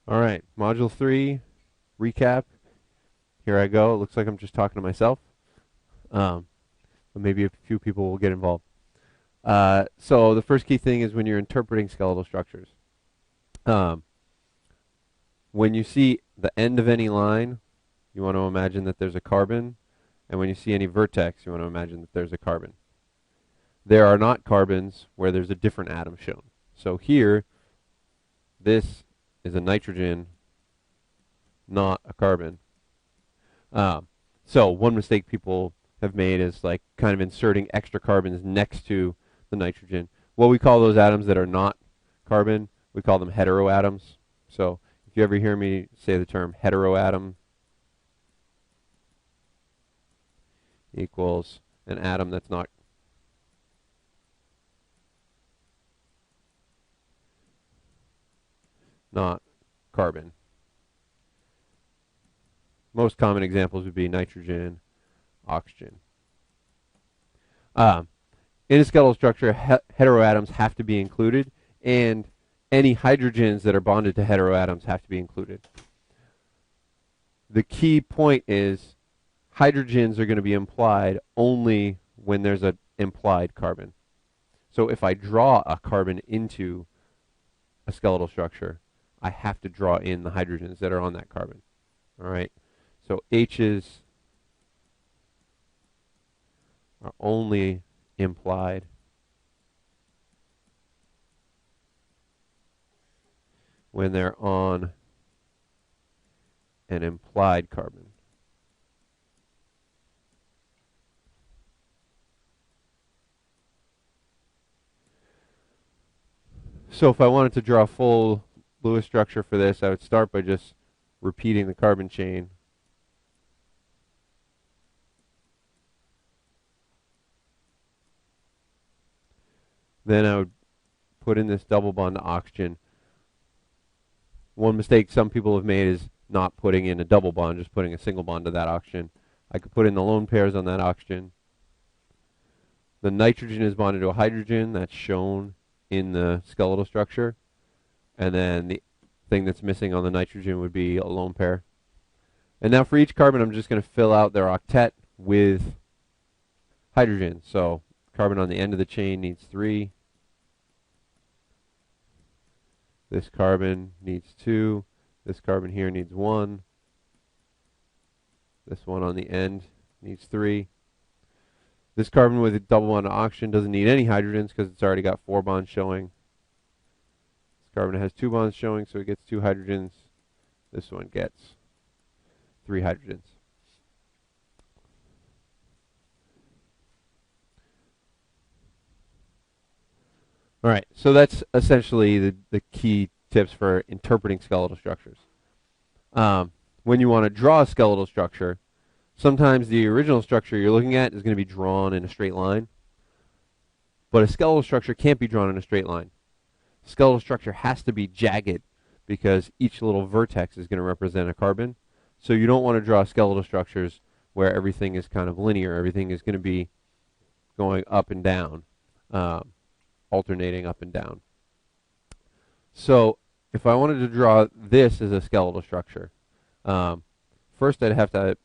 All right, Module 3, recap. Here I go. It looks like I'm just talking to myself, um, but maybe a few people will get involved. So the first key thing is when you're interpreting skeletal structures. Um, when you see the end of any line, you want to imagine that there's a carbon, and when you see any vertex, you want to imagine that there's a carbon. There are not carbons where there's a different atom shown. So here, this is a nitrogen, not a carbon. Um, so one mistake people have made is like kind of inserting extra carbons next to the nitrogen. What we call those atoms that are not carbon, we call them heteroatoms. So if you ever hear me say the term heteroatom equals an atom that's not carbon. Most common examples would be nitrogen, oxygen. Um, in a skeletal structure, heteroatoms have to be included, and any hydrogens that are bonded to heteroatoms have to be included. The key point is hydrogens are going to be implied only when there's an implied carbon. So if I draw a carbon into a skeletal structure, I have to draw in the hydrogens that are on that carbon. All right. So H's are only implied when they're on an implied carbon. So if I wanted to draw a full Lewis structure for this, I would start by just repeating the carbon chain. Then I would put in this double bond to oxygen. One mistake some people have made is not putting in a double bond, just putting a single bond to that oxygen. I could put in the lone pairs on that oxygen. The nitrogen is bonded to a hydrogen, that's shown in the skeletal structure. And then the thing that's missing on the nitrogen would be a lone pair. And now for each carbon, I'm just going to fill out their octet with hydrogen. So carbon on the end of the chain needs 3. This carbon needs 2. This carbon here needs 1. This one on the end needs 3. This carbon with a double bond to oxygen doesn't need any hydrogens because it's already got 4 bonds showing. This carbon has 2 bonds showing, so it gets 2 hydrogens. This one gets 3 hydrogens. All right, so that's essentially the key tips for interpreting skeletal structures. When you want to draw a skeletal structure, sometimes the original structure you're looking at is going to be drawn in a straight line, but a skeletal structure can't be drawn in a straight line. Skeletal structure has to be jagged because each little vertex is going to represent a carbon. So you don't want to draw skeletal structures where everything is kind of linear. Everything is going to be going up and down, alternating up and down. So if I wanted to draw this as a skeletal structure, first I'd have to,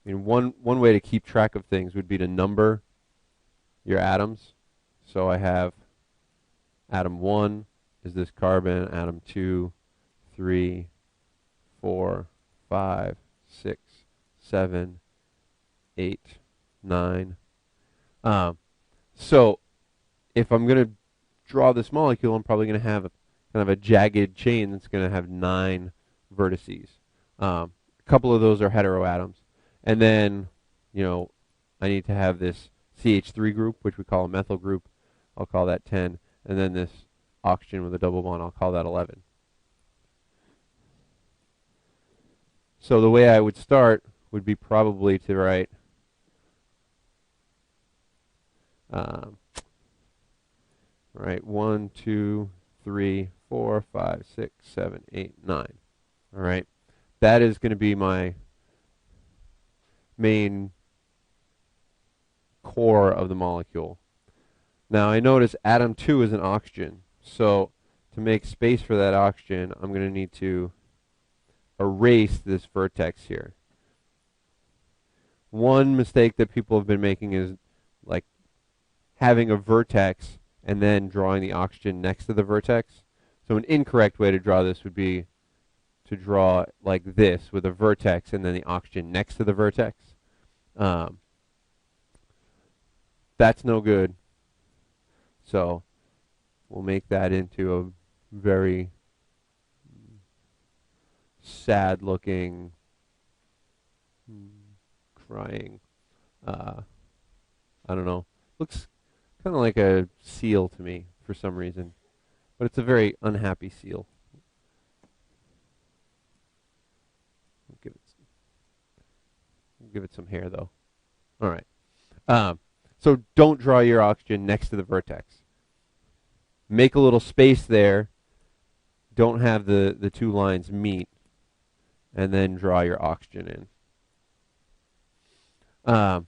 one way to keep track of things would be to number your atoms. So I have atom 1 is this carbon, atom 2, 3, 4, 5, 6, 7, 8, 9. So if I'm going to draw this molecule, I'm probably going to have kind of a jagged chain that's going to have 9 vertices. A couple of those are heteroatoms. And then, I need to have this CH3 group, which we call a methyl group. I'll call that 10. And then this oxygen with a double bond, I'll call that 11. So the way I would start would be probably to write right, 1, 2, 3, 4, 5, 6, 7, 8, 9. All right, that is going to be my main core of the molecule. Now I notice atom 2 is an oxygen, so to make space for that oxygen, I'm going to need to erase this vertex here. One mistake that people have been making is like having a vertex and then drawing the oxygen next to the vertex. So an incorrect way to draw this would be to draw like this with a vertex and then the oxygen next to the vertex. That's no good. So we'll make that into a very sad looking, crying, I don't know, looks kind of like a seal to me for some reason, but it's a very unhappy seal. Give it some hair though. All right. So don't draw your oxygen next to the vertex. Make a little space there. Don't have the two lines meet, and then draw your oxygen in.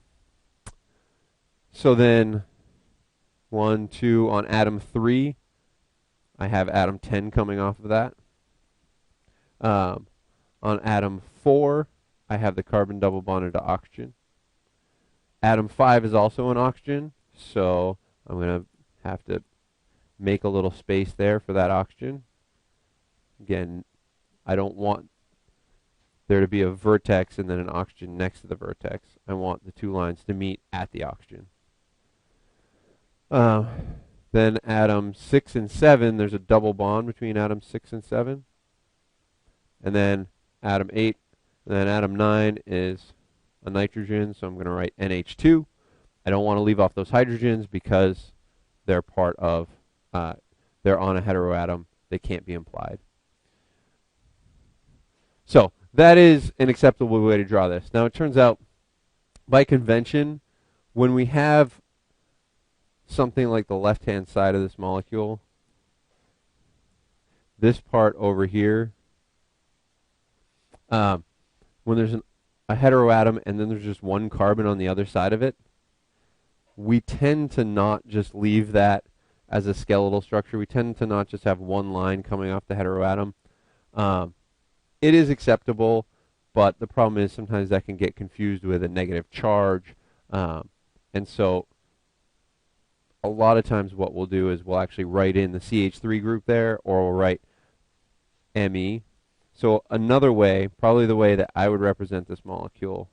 So then 1, 2 on atom 3, I have atom 10 coming off of that. On atom 4, I have the carbon double bonded to oxygen. Atom 5 is also an oxygen, so I'm going to have to make a little space there for that oxygen. Again, I don't want there to be a vertex and then an oxygen next to the vertex. I want the two lines to meet at the oxygen. Then atom 6 and 7, there's a double bond between atom 6 and 7. And then atom 8, and then atom 9 is a nitrogen, so I'm going to write NH2. I don't want to leave off those hydrogens because they're part of, they're on a heteroatom. They can't be implied. So that is an acceptable way to draw this. Now it turns out, by convention, when we have something like the left-hand side of this molecule, this part over here, when there's a heteroatom and then there's just one carbon on the other side of it, we tend to not just leave that as a skeletal structure. We tend to not just have one line coming off the heteroatom. It is acceptable, but the problem is sometimes that can get confused with a negative charge. And so a lot of times what we'll do is we'll actually write in the CH3 group there, or we'll write Me. So another way, probably the way that I would represent this molecule,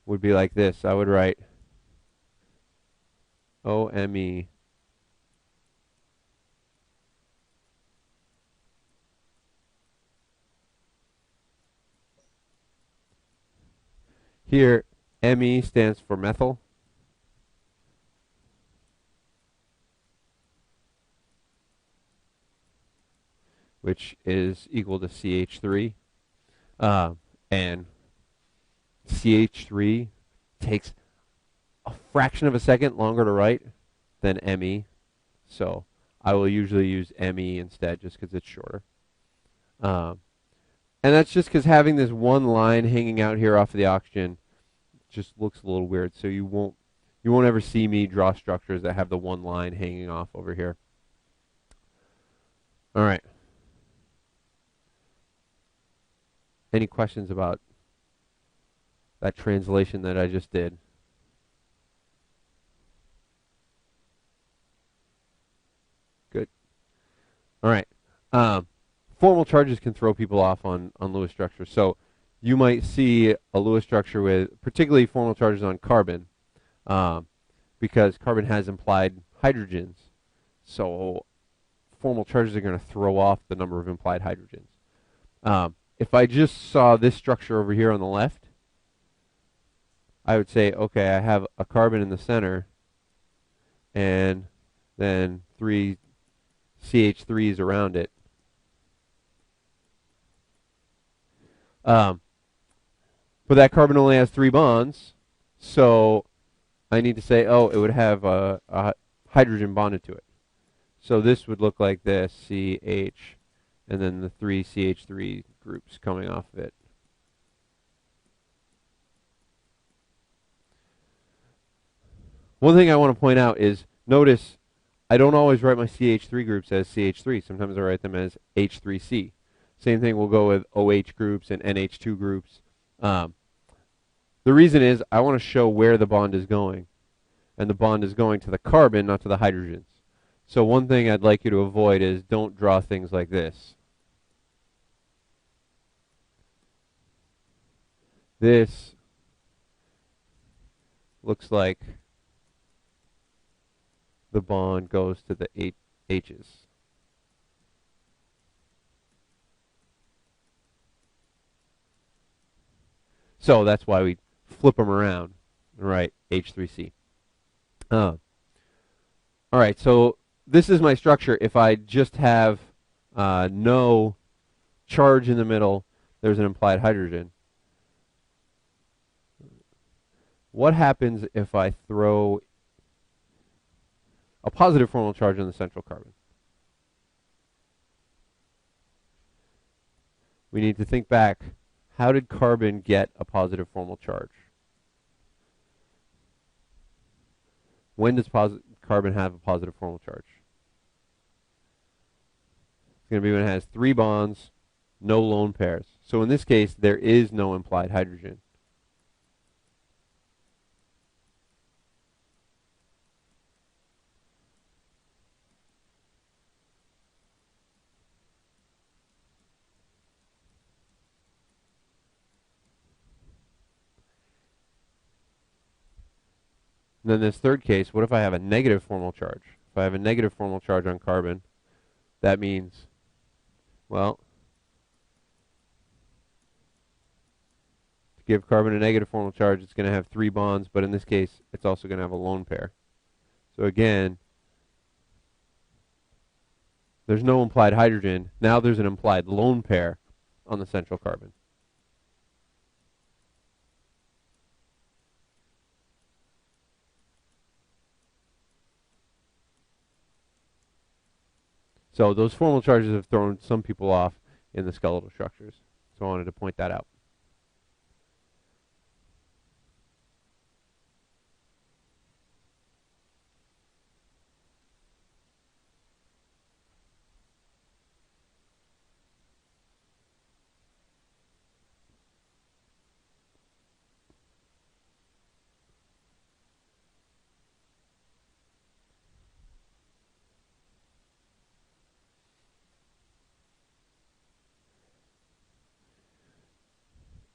would be like this. I would write OMe here. Me stands for methyl. Which is equal to CH3. And CH3 takes a fraction of a second longer to write than Me. So I will usually use Me instead just because it's shorter. And that's just because having this one line hanging out here off of the oxygen just looks a little weird. So you won't ever see me draw structures that have the one line hanging off over here. All right. Any questions about that translation that I just did? Good. All right. Formal charges can throw people off on Lewis structures. So you might see a Lewis structure with particularly formal charges on carbon, because carbon has implied hydrogens. So formal charges are going to throw off the number of implied hydrogens. If I just saw this structure over here on the left, I would say, okay, I have a carbon in the center, and then 3 CH3s around it. But that carbon only has 3 bonds, so I need to say, oh, it would have a hydrogen bonded to it. So this would look like this, CH, and then the 3 CH3 groups coming off of it. One thing I want to point out is, notice I don't always write my CH3 groups as CH3. Sometimes I write them as H3C. Same thing will go with OH groups and NH2 groups. The reason is I want to show where the bond is going. And the bond is going to the carbon, not to the hydrogens. So one thing I'd like you to avoid is don't draw things like this. This looks like the bond goes to the H's. So that's why we flip them around and write H3C. All right, so this is my structure. If I just have no charge in the middle, there's an implied hydrogen. What happens if I throw a positive formal charge on the central carbon? We need to think back. How did carbon get a positive formal charge? When does carbon have a positive formal charge? It's going to be when it has 3 bonds, no lone pairs. So in this case, there is no implied hydrogen. And then this third case, what if I have a negative formal charge? If I have a negative formal charge on carbon, that means, well, to give carbon a negative formal charge, it's going to have 3 bonds, but in this case, it's also going to have a lone pair. So again, there's no implied hydrogen. Now there's an implied lone pair on the central carbon. So those formal charges have thrown some people off in the skeletal structures. So I wanted to point that out.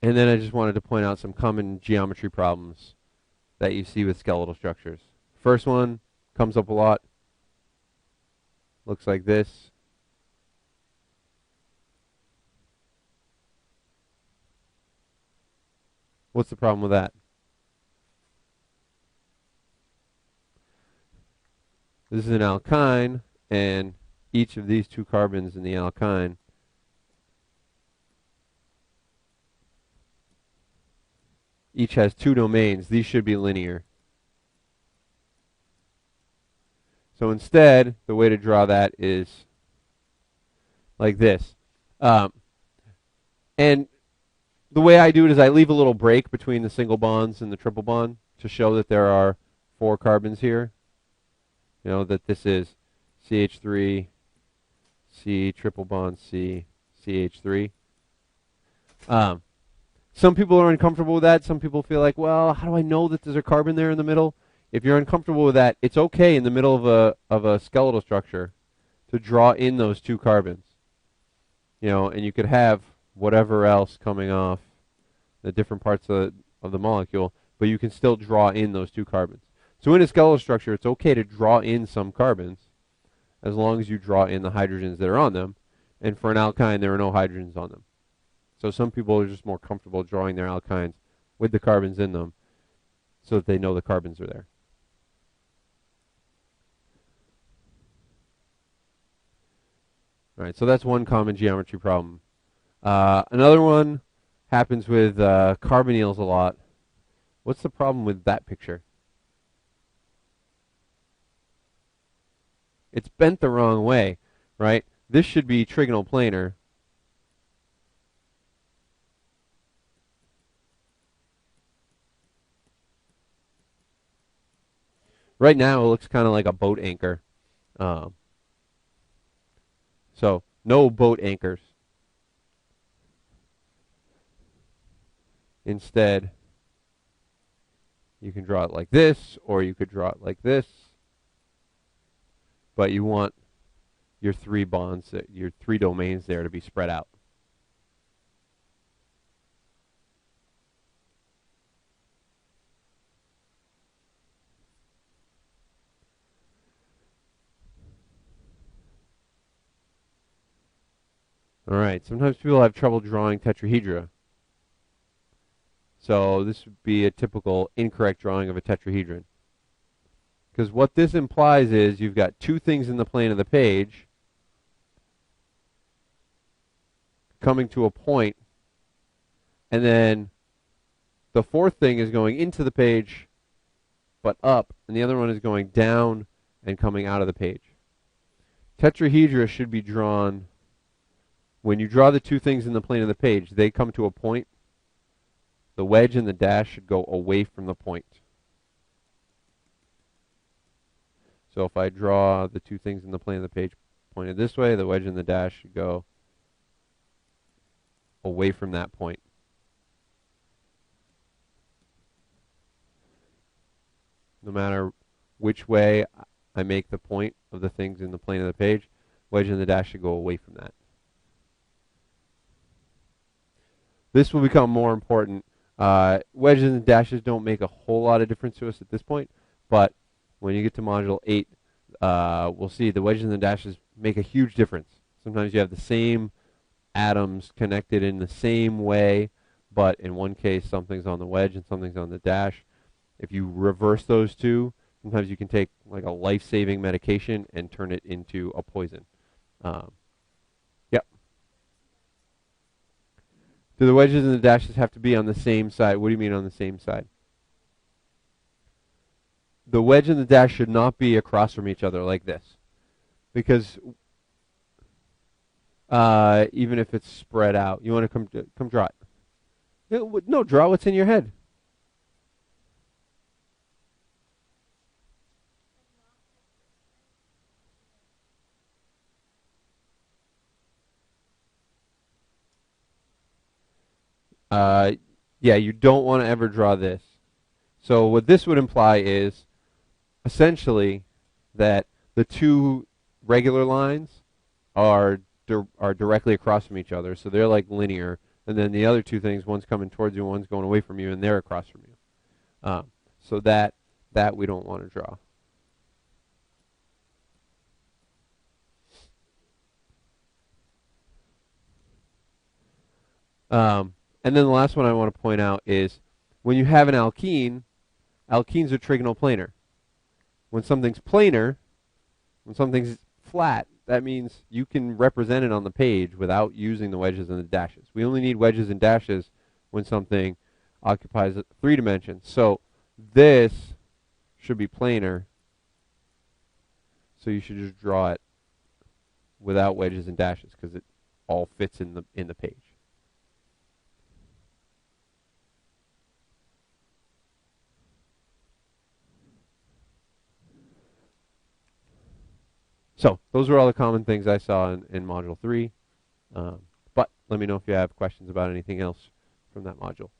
And then I just wanted to point out some common geometry problems that you see with skeletal structures. First one comes up a lot. Looks like this. What's the problem with that? This is an alkyne, and each of these 2 carbons in the alkyne each has 2 domains. These should be linear. So instead, the way to draw that is like this. And the way I do it is I leave a little break between the single bonds and the triple bond to show that there are 4 carbons here. You know, that this is CH3, C, triple bond C, CH3. Some people are uncomfortable with that. Some people feel like, well, how do I know that there's a carbon there in the middle? If you're uncomfortable with that, it's okay in the middle of a skeletal structure to draw in those 2 carbons. You know, and you could have whatever else coming off the different parts of the molecule, but you can still draw in those 2 carbons. So in a skeletal structure, it's okay to draw in some carbons as long as you draw in the hydrogens that are on them. And for an alkyne, there are no hydrogens on them. So some people are just more comfortable drawing their alkynes with the carbons in them so that they know the carbons are there. All right, so that's one common geometry problem. Another one happens with carbonyls a lot. What's the problem with that picture? It's bent the wrong way, right? This should be trigonal planar. Right now, it looks kind of like a boat anchor. Um, so no boat anchors. Instead, you can draw it like this, or you could draw it like this. But you want your three bonds, your three domains there to be spread out. All right, sometimes people have trouble drawing tetrahedra. So this would be a typical incorrect drawing of a tetrahedron. Because what this implies is you've got two things in the plane of the page coming to a point, and then the fourth thing is going into the page but up, and the other one is going down and coming out of the page. Tetrahedra should be drawn, when you draw the two things in the plane of the page, they come to a point. The wedge and the dash should go away from the point. So if I draw the two things in the plane of the page pointed this way, the wedge and the dash should go away from that point. No matter which way I make the point of the things in the plane of the page, wedge and the dash should go away from that. This will become more important. Wedges and dashes don't make a whole lot of difference to us at this point, but when you get to Module 8, we'll see the wedges and the dashes make a huge difference. Sometimes you have the same atoms connected in the same way, but in one case something's on the wedge and something's on the dash. If you reverse those two, sometimes you can take like a life-saving medication and turn it into a poison. Yep. Do the wedges and the dashes have to be on the same side? What do you mean on the same side? The wedge and the dash should not be across from each other like this, because even if it's spread out, you want to come draw it. No, draw what's in your head. Yeah, you don't want to ever draw this. So what this would imply is essentially that the two regular lines are directly across from each other, so they're like linear, and then the other two things, one's coming towards you, one's going away from you, and they're across from you. So that we don't want to draw. And then the last one I want to point out is when you have an alkene, alkenes are trigonal planar. When something's planar, when something's flat, that means you can represent it on the page without using the wedges and the dashes. We only need wedges and dashes when something occupies 3 dimensions. So this should be planar. So you should just draw it without wedges and dashes because it all fits in the page. So those were all the common things I saw in Module 3. But let me know if you have questions about anything else from that module.